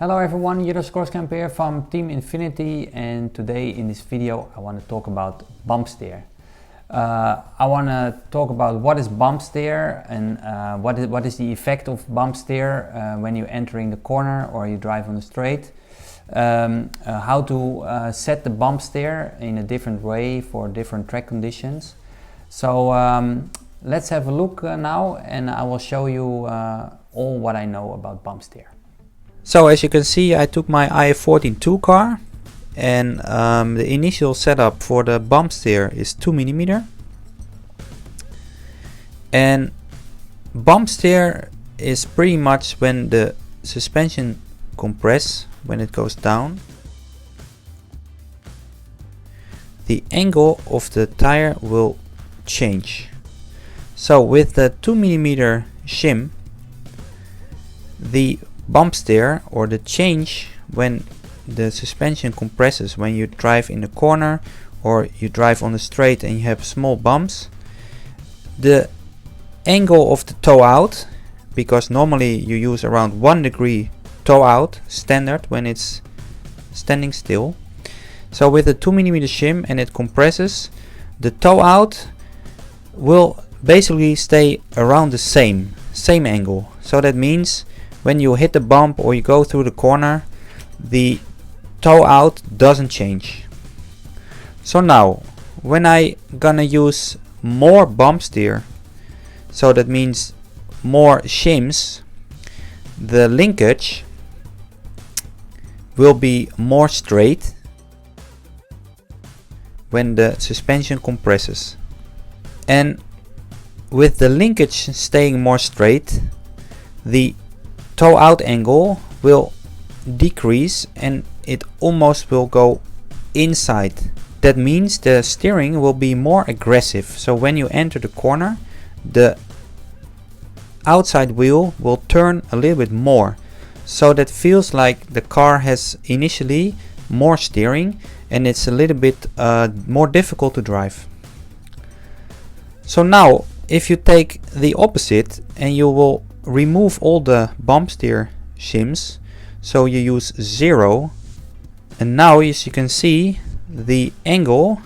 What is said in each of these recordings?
Hello everyone, Groskamp here from Team Infinity, and today in this video I want to talk about Bumpsteer. I want to talk about what is Bumpsteer and what is the effect of Bumpsteer when you're entering the corner or you drive on the straight. How to set the Bumpsteer in a different way for different track conditions. So let's have a look now, and I will show you all what I know about Bumpsteer. So as you can see, I took my IF14-2 car, and the initial setup for the Bumpsteer is 2mm. And Bumpsteer is pretty much when the suspension compresses, when it goes down. The angle of the tire will change. So with the 2mm shim, the Bumpsteer, or the change when the suspension compresses when you drive in the corner or you drive on the straight and you have small bumps, the angle of the toe out, because normally you use around 1 degree toe out standard when it's standing still. So with the 2mm shim and it compresses, the toe out will basically stay around the same angle. So that means when you hit the bump or you go through the corner, the toe out doesn't change. So now, when I gonna use more Bumpsteer, so that means more shims, the linkage will be more straight when the suspension compresses. And with the linkage staying more straight, the toe out angle will decrease and it almost will go inside. That means the steering will be more aggressive. So when you enter the corner, the outside wheel will turn a little bit more. So that feels like the car has initially more steering and it's a little bit more difficult to drive. So now if you take the opposite and you will remove all the Bumpsteer shims, so you use 0, and now as you can see the angle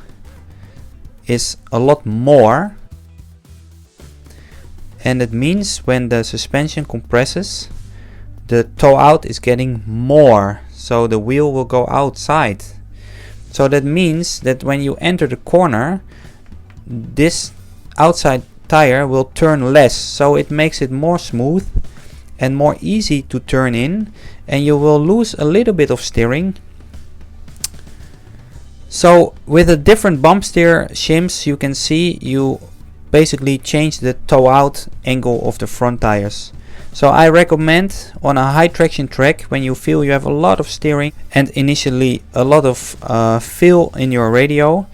is a lot more, and it means when the suspension compresses, the toe out is getting more, so the wheel will go outside. So that means that when you enter the corner, this outside tire will turn less, so it makes it more smooth and more easy to turn in, and you will lose a little bit of steering. So with the different Bumpsteer shims, you can see you basically change the toe out angle of the front tires. So I recommend on a high traction track, when you feel you have a lot of steering and initially a lot of feel in your radio,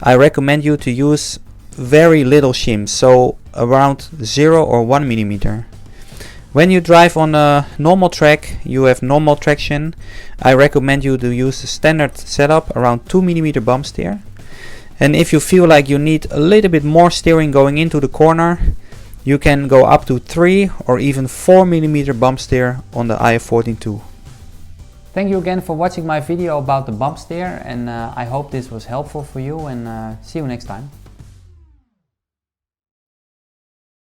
I recommend you to use very little shims, so around 0 or 1mm. When you drive on a normal track, you have normal traction, I recommend you to use the standard setup around 2mm Bumpsteer. And if you feel like you need a little bit more steering going into the corner, you can go up to 3 or even 4mm Bumpsteer on the IF14-2. Thank you again for watching my video about the Bumpsteer, and I hope this was helpful for you, and see you next time.